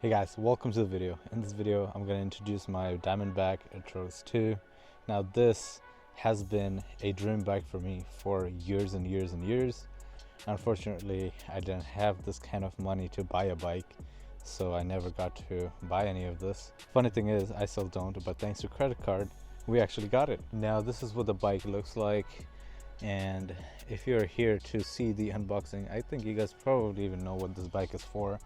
Hey guys, welcome to the video. In this video, I'm going to introduce my Diamondback Atroz 2. Now this has been a dream bike for me for years and years and years. Unfortunately, I didn't have this kind of money to buy a bike, so I never got to buy any of this. Funny thing is, I still don't, but thanks to credit card, we actually got it. Now this is what the bike looks like, and if you're here to see the unboxing, I think you guys probably even know what this bike is for.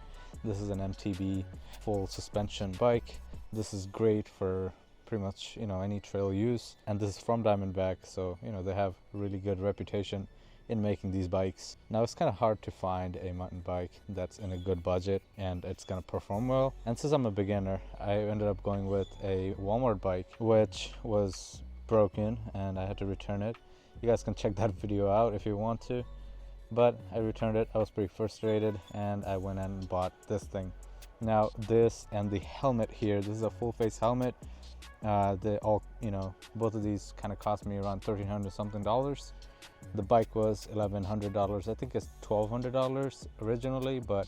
This is an MTB full suspension bike. This is great for pretty much any trail use, and this is from Diamondback, so they have really good reputation in making these bikes. Now it's kind of hard to find a mountain bike that's in a good budget and it's gonna perform well, and since I'm a beginner, I ended up going with a Walmart bike which was broken and I had to return it. You guys can check that video out if you want to, but I returned it. I was pretty frustrated and I went and bought this thing. Now this and the helmet here, this is a full face helmet. They all, both of these kind of cost me around $1,300 something. The bike was $1,100. I think it's $1,200 originally, but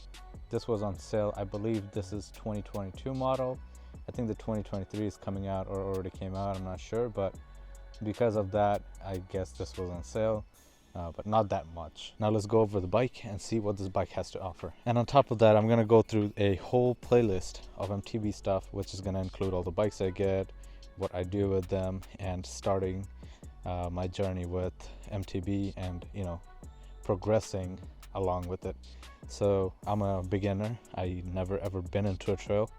this was on sale. I believe this is 2022 model. I think the 2023 is coming out or already came out, I'm not sure, but because of that, I guess this was on sale. But not that much. Now let's go over the bike and see what this bike has to offer. And on top of that, I'm gonna go through a whole playlist of MTB stuff, which is gonna include all the bikes I get, what I do with them, and starting my journey with MTB and progressing along with it. So I'm a beginner. I never ever been into a trail,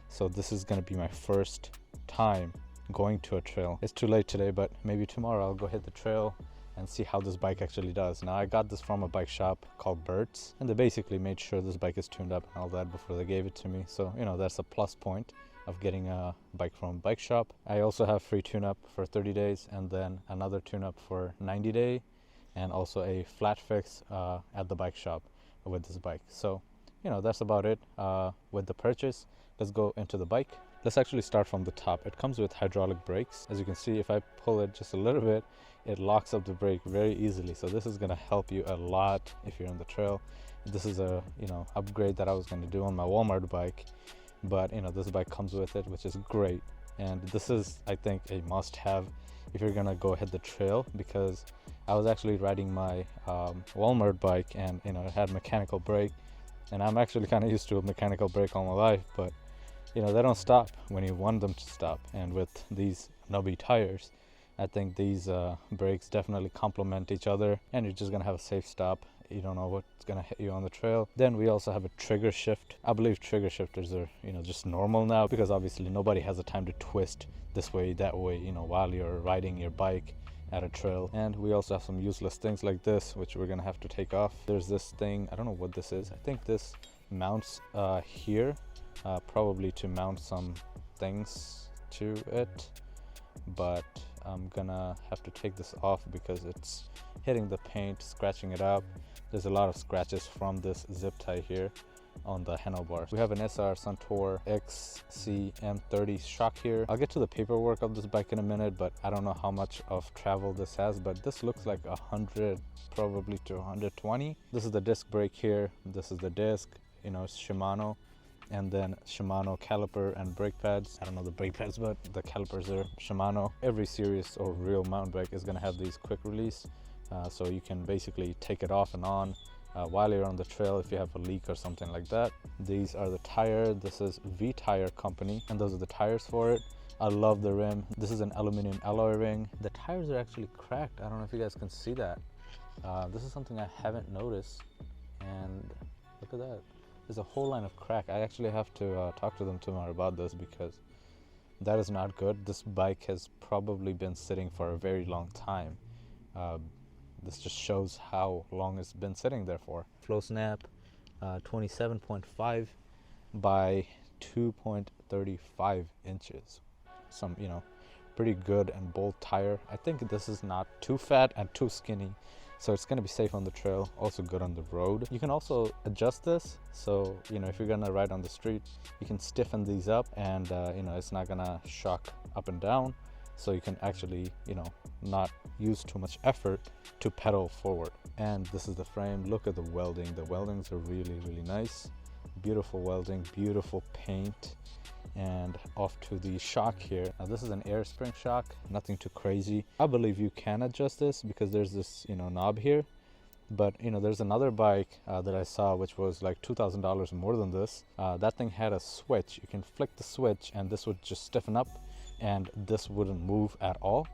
so this is gonna be my first time going to a trail. It's too late today, but maybe tomorrow I'll go hit the trail and see how this bike actually does. Now I got this from a bike shop called Birds, and they basically made sure this bike is tuned up and all that before they gave it to me. So that's a plus point of getting a bike from a bike shop. I also have free tune-up for 30 days and then another tune-up for 90 day, and also a flat fix at the bike shop with this bike. So that's about it with the purchase. Let's go into the bike. Let's actually start from the top. It comes with hydraulic brakes. As you can see, if I pull it just a little bit, it locks up the brake very easily. So this is gonna help you a lot if you're on the trail. This is a upgrade that I was gonna do on my Walmart bike, but this bike comes with it, which is great. And this is, I think, a must-have if you're gonna go hit the trail, because I was actually riding my Walmart bike and it had mechanical brake, and I'm actually kind of used to a mechanical brake all my life, but they don't stop when you want them to stop. And with these nubby tires, I think these brakes definitely complement each other, and you're just gonna have a safe stop. You don't know what's gonna hit you on the trail. Then we also have a trigger shift. I believe trigger shifters are just normal now, because obviously nobody has the time to twist this way, that way, while you're riding your bike at a trail. And we also have some useless things like this, which we're gonna have to take off. There's this thing, I don't know what this is. I think this mounts here, probably to mount some things to it, but I'm gonna have to take this off because it's hitting the paint, scratching it up. There's a lot of scratches from this zip tie here on the handlebars. We have an SR Suntour XC-M30 shock here. I'll get to the paperwork of this bike in a minute, but I don't know how much of travel this has, but this looks like 100 probably to 120. This is the disc brake here. This is the disc, it's Shimano, and then Shimano caliper and brake pads. I don't know the brake pads, but the calipers are Shimano. Every serious or real mountain bike is gonna have these quick release, so you can basically take it off and on while you're on the trail if you have a leak or something like that. These are the tire. This is V Tire Company, and those are the tires for it. I love the rim. This is an aluminum alloy ring. The tires are actually cracked. I don't know if you guys can see that. This is something I haven't noticed, and look at that. There's a whole line of crack. I actually have to talk to them tomorrow about this, because that is not good. This bike has probably been sitting for a very long time. This just shows how long it's been sitting there for. Flow snap, 27.5 by 2.35 inches. Some, pretty good and bold tire. I think this is not too fat and too skinny, so it's going to be safe on the trail, also good on the road. You can also adjust this, so if you're gonna ride on the street, you can stiffen these up, and it's not gonna shock up and down, so you can actually not use too much effort to pedal forward. And this is the frame. Look at the welding. The weldings are really nice. beautiful welding, beautiful paint. And off to the shock here. Now this is an air spring shock, nothing too crazy. I believe you can adjust this because there's this, knob here. But there's another bike that I saw which was like $2,000 more than this. That thing had a switch. You can flick the switch and this would just stiffen up and this wouldn't move at all.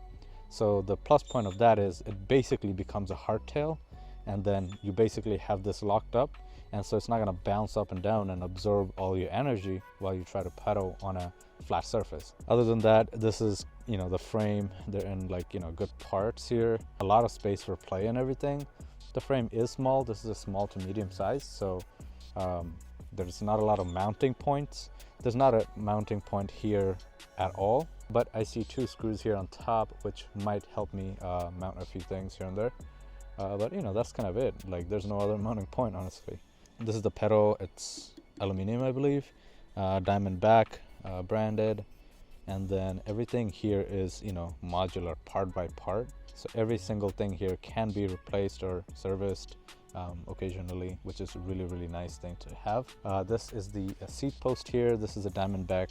So the plus point of that is it basically becomes a hardtail, and then you basically have this locked up, and so it's not going to bounce up and down and absorb all your energy while you try to pedal on a flat surface. Other than that, this is the frame. They're in good parts here, a lot of space for play and everything. The frame is small. This is a small to medium size, so there's not a lot of mounting points. There's not a mounting point here at all, but I see 2 screws here on top which might help me mount a few things here and there. But that's kind of it. Like, there's no other mounting point, honestly. This is the pedal. It's aluminum, I believe, Diamondback branded, and then everything here is modular, part by part. So every single thing here can be replaced or serviced occasionally, which is a really nice thing to have. This is the seat post here. This is a Diamondback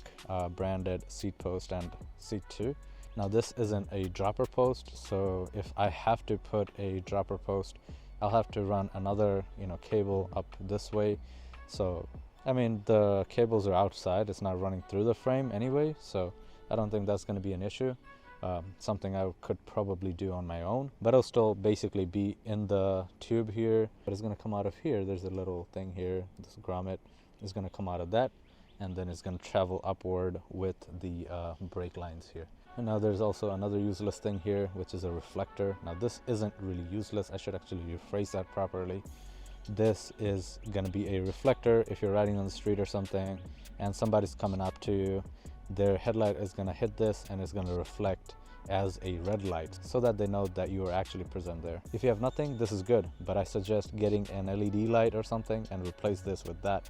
branded seat post and seat 2. Now this isn't a dropper post, so if I have to put a dropper post, I'll have to run another cable up this way. So I mean, the cables are outside, it's not running through the frame anyway, so I don't think that's going to be an issue. Something I could probably do on my own, but it'll still basically be in the tube here, but it's going to come out of here. There's a little thing here, this grommet is going to come out of that, and then it's going to travel upward with the brake lines here. And now there's also another useless thing here, which is a reflector. Now this isn't really useless, I should actually rephrase that properly. This is going to be a reflector if you're riding on the street or something and somebody's coming up to you. Their headlight is going to hit this and it's going to reflect as a red light so that they know that you are actually present there. If you have nothing, this is good, but I suggest getting an LED light or something and replace this with that.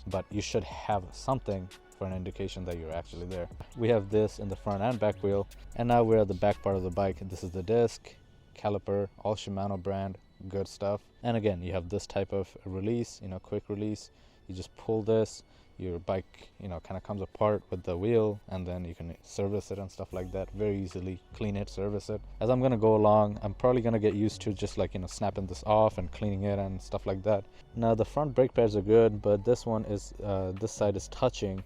But you should have something for an indication that you're actually there. We have this in the front and back wheel, and now we're at the back part of the bike. This is the disc, caliper, all Shimano brand, good stuff. And again, you have this type of release, quick release. You just pull this, your bike kind of comes apart with the wheel, and then you can service it and stuff like that very easily. Clean it, service it. As I'm gonna go along, I'm probably gonna get used to just snapping this off and cleaning it and stuff like that. Now the front brake pads are good, but this one is this side is touching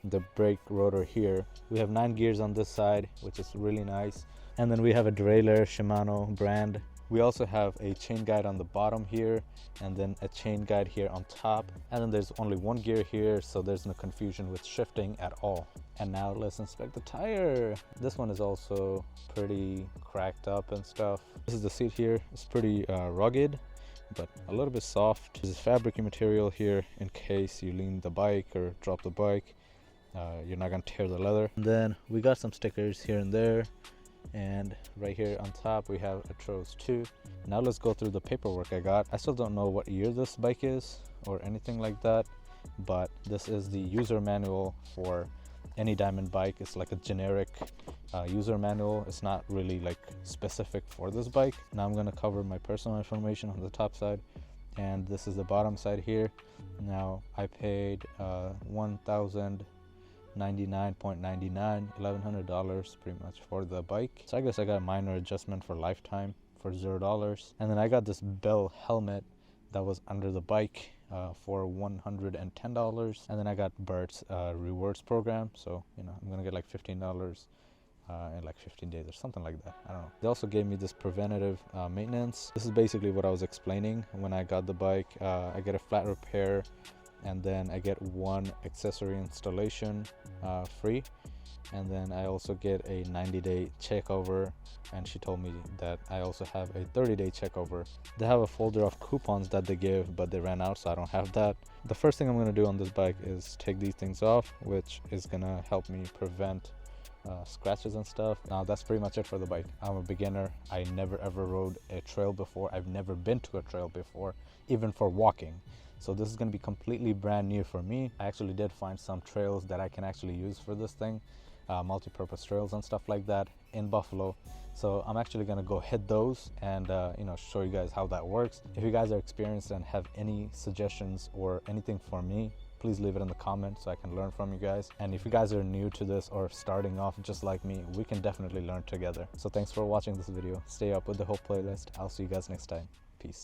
the brake rotor here. We have 9 gears on this side, which is really nice, and then we have a derailleur, Shimano brand. We also have a chain guide on the bottom here, and then a chain guide here on top, and then there's only 1 gear here, so there's no confusion with shifting at all. And now let's inspect the tire. This one is also pretty cracked up and stuff. This is the seat here. It's pretty rugged, but a little bit soft. This is fabric material here in case you lean the bike or drop the bike. You're not gonna tear the leather. And then we got some stickers here and there, and right here on top we have Atroz 2. Now let's go through the paperwork I got. I still don't know what year this bike is or anything like that, but this is the user manual for any Diamond bike. It's like a generic user manual. It's not really specific for this bike. Now I'm gonna cover my personal information on the top side, and this is the bottom side here. Now I paid $1,099.99, $1,100 pretty much for the bike. So I guess I got a minor adjustment for lifetime for $0. And then I got this Bell helmet that was under the bike for $110. And then I got Bert's rewards program, so I'm gonna get $15 in 15 days or something like that. I don't know. They also gave me this preventative maintenance. This is basically what I was explaining when I got the bike. I get a flat repair, and then I get 1 accessory installation free, and then I also get a 90-day checkover, and she told me that I also have a 30-day checkover. They have a folder of coupons that they give, but they ran out, so I don't have that. The first thing I'm going to do on this bike is take these things off, which is going to help me prevent scratches and stuff. Now that's pretty much it for the bike. I'm a beginner. I never ever rode a trail before. I've never been to a trail before, even for walking. So this is going to be completely brand new for me. I actually did find some trails that I can actually use for this thing, multi-purpose trails and stuff like that in Buffalo. So I'm actually going to go hit those and show you guys how that works. If you guys are experienced and have any suggestions or anything for me, please leave it in the comments so I can learn from you guys. And if you guys are new to this or starting off just like me, we can definitely learn together. So thanks for watching this video. Stay up with the whole playlist. I'll see you guys next time. Peace.